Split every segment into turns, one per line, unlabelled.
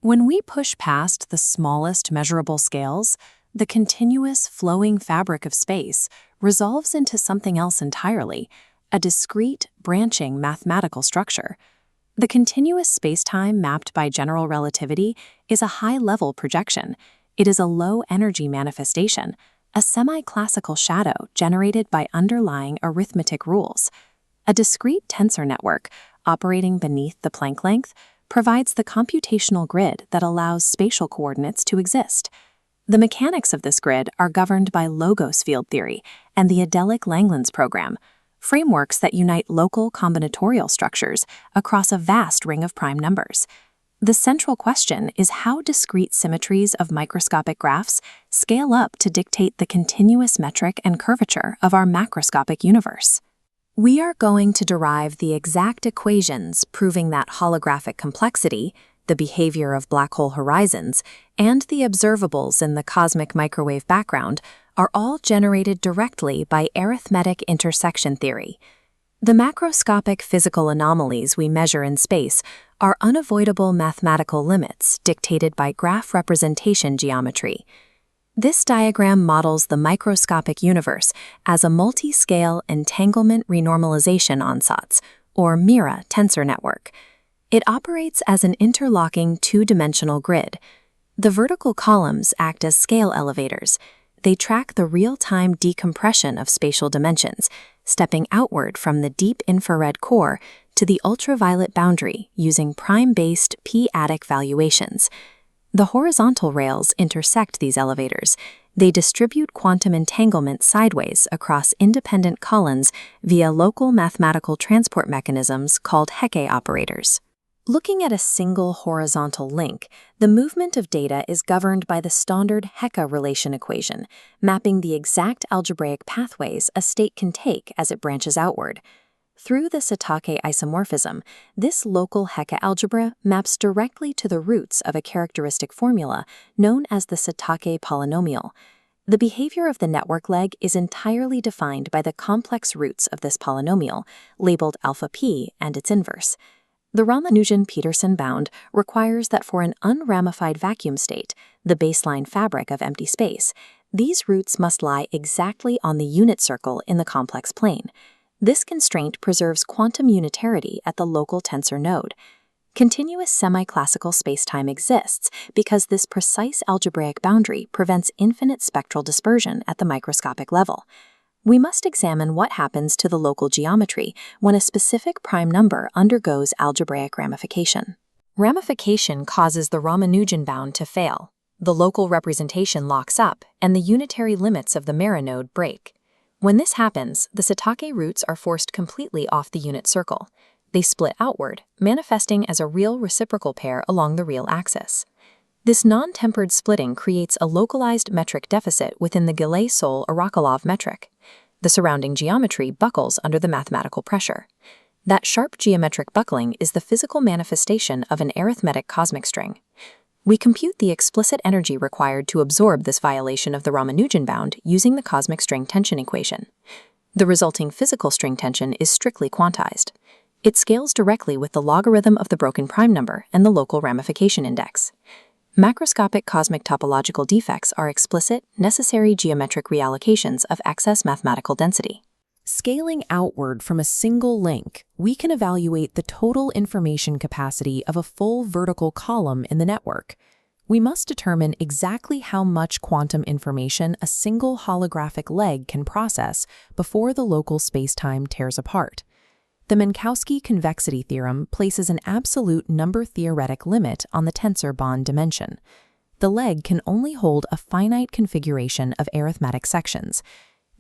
When we push past the smallest measurable scales, the continuous flowing fabric of space resolves into something else entirely, a discrete, branching mathematical structure. The continuous spacetime mapped by general relativity is a high-level projection. It is a low-energy manifestation, a semi-classical shadow generated by underlying arithmetic rules. A discrete tensor network, operating beneath the Planck length, provides the computational grid that allows spatial coordinates to exist. The mechanics of this grid are governed by logos field theory and the Adelic Langlands Program, frameworks that unite local combinatorial structures across a vast ring of prime numbers. The central question is how discrete symmetries of microscopic graphs scale up to dictate the continuous metric and curvature of our macroscopic universe. We are going to derive the exact equations proving that holographic complexity, the behavior of black hole horizons, and the observables in the cosmic microwave background are all generated directly by arithmetic intersection theory. The macroscopic physical anomalies we measure in space are unavoidable mathematical limits dictated by graph representation geometry. This diagram models the microscopic universe as a multi-scale entanglement renormalization ansatz, or MERA tensor network. It operates as an interlocking two-dimensional grid. The vertical columns act as scale elevators. They track the real-time decompression of spatial dimensions, stepping outward from the deep infrared core to the ultraviolet boundary using prime-based p-adic valuations. The horizontal rails intersect these elevators. They distribute quantum entanglement sideways across independent columns via local mathematical transport mechanisms called Hecke operators. Looking at a single horizontal link, the movement of data is governed by the standard Hecke relation equation, mapping the exact algebraic pathways a state can take as it branches outward. Through the Satake isomorphism, this local Hecke algebra maps directly to the roots of a characteristic formula known as the Satake polynomial. The behavior of the network leg is entirely defined by the complex roots of this polynomial, labeled alpha p and its inverse. The Ramanujan-Petersson bound requires that for an unramified vacuum state, the baseline fabric of empty space, these roots must lie exactly on the unit circle in the complex plane. This constraint preserves quantum unitarity at the local tensor node. Continuous semi-classical spacetime exists because this precise algebraic boundary prevents infinite spectral dispersion at the microscopic level. We must examine what happens to the local geometry when a specific prime number undergoes algebraic ramification. Ramification causes the Ramanujan bound to fail. The local representation locks up, and the unitary limits of the MERA node break. When this happens, the Satake roots are forced completely off the unit circle. They split outward, manifesting as a real reciprocal pair along the real axis. This non-tempered splitting creates a localized metric deficit within the Gillet-Sol-Arakelov metric. The surrounding geometry buckles under the mathematical pressure. That sharp geometric buckling is the physical manifestation of an arithmetic cosmic string. We compute the explicit energy required to absorb this violation of the Ramanujan bound using the cosmic string tension equation. The resulting physical string tension is strictly quantized. It scales directly with the logarithm of the broken prime number and the local ramification index. Macroscopic cosmic topological defects are explicit, necessary geometric reallocations of excess mathematical density. Scaling outward from a single link, we can evaluate the total information capacity of a full vertical column in the network. We must determine exactly how much quantum information a single holographic leg can process before the local spacetime tears apart. The Minkowski convexity theorem places an absolute number-theoretic limit on the tensor bond dimension. The leg can only hold a finite configuration of arithmetic sections.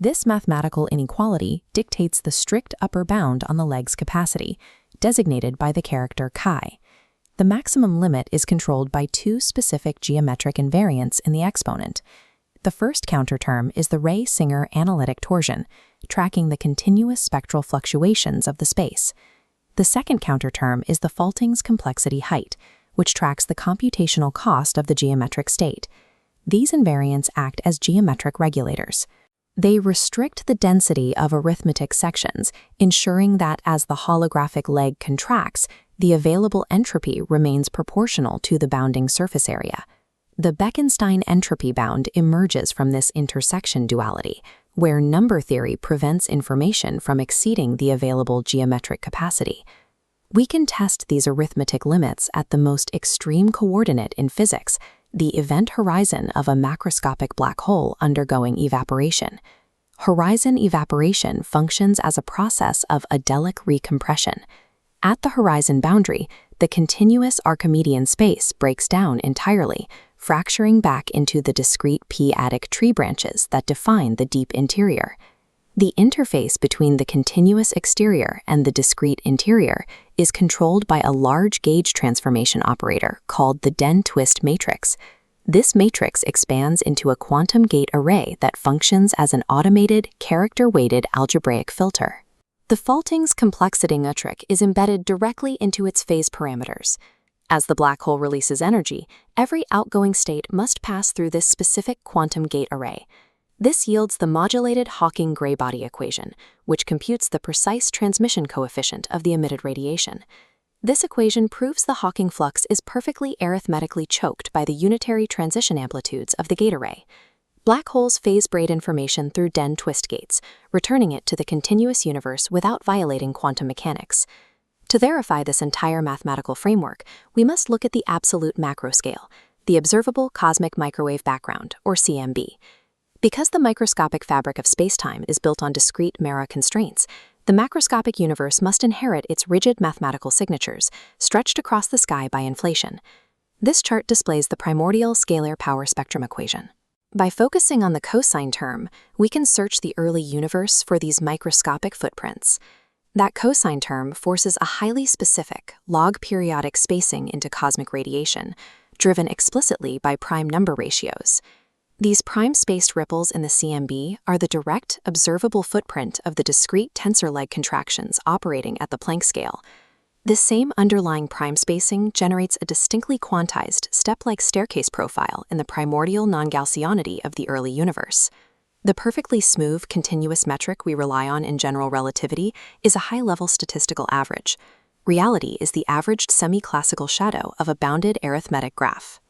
This mathematical inequality dictates the strict upper bound on the leg's capacity, designated by the character chi. The maximum limit is controlled by two specific geometric invariants in the exponent. The first counterterm is the Ray-Singer analytic torsion, tracking the continuous spectral fluctuations of the space. The second counterterm is the Falting's complexity height, which tracks the computational cost of the geometric state. These invariants act as geometric regulators. They restrict the density of arithmetic sections, ensuring that as the holographic leg contracts, the available entropy remains proportional to the bounding surface area. The Bekenstein entropy bound emerges from this intersection duality, where number theory prevents information from exceeding the available geometric capacity. We can test these arithmetic limits at the most extreme coordinate in physics, the event horizon of a macroscopic black hole undergoing evaporation. Horizon evaporation functions as a process of adelic recompression. At the horizon boundary, the continuous Archimedean space breaks down entirely, fracturing back into the discrete p-adic tree branches that define the deep interior. The interface between the continuous exterior and the discrete interior is controlled by a large gauge transformation operator called the Den-twist matrix. This matrix expands into a quantum gate array that functions as an automated, character-weighted algebraic filter. The Falting's complexity metric is embedded directly into its phase parameters. As the black hole releases energy, every outgoing state must pass through this specific quantum gate array. This yields the modulated Hawking-Gray-body equation, which computes the precise transmission coefficient of the emitted radiation. This equation proves the Hawking flux is perfectly arithmetically choked by the unitary transition amplitudes of the gate array. Black holes phase braid information through Den-twist gates, returning it to the continuous universe without violating quantum mechanics. To verify this entire mathematical framework, we must look at the absolute macro scale, the observable cosmic microwave background, or CMB. Because the microscopic fabric of spacetime is built on discrete MERA constraints, the macroscopic universe must inherit its rigid mathematical signatures, stretched across the sky by inflation. This chart displays the primordial scalar power spectrum equation. By focusing on the cosine term, we can search the early universe for these microscopic footprints. That cosine term forces a highly specific, log-periodic spacing into cosmic radiation, driven explicitly by prime number ratios. These prime-spaced ripples in the CMB are the direct, observable footprint of the discrete tensor-like contractions operating at the Planck scale. This same underlying prime spacing generates a distinctly quantized, step-like staircase profile in the primordial non-Gaussianity of the early universe. The perfectly smooth, continuous metric we rely on in general relativity is a high-level statistical average. Reality is the averaged semi-classical shadow of a bounded arithmetic graph.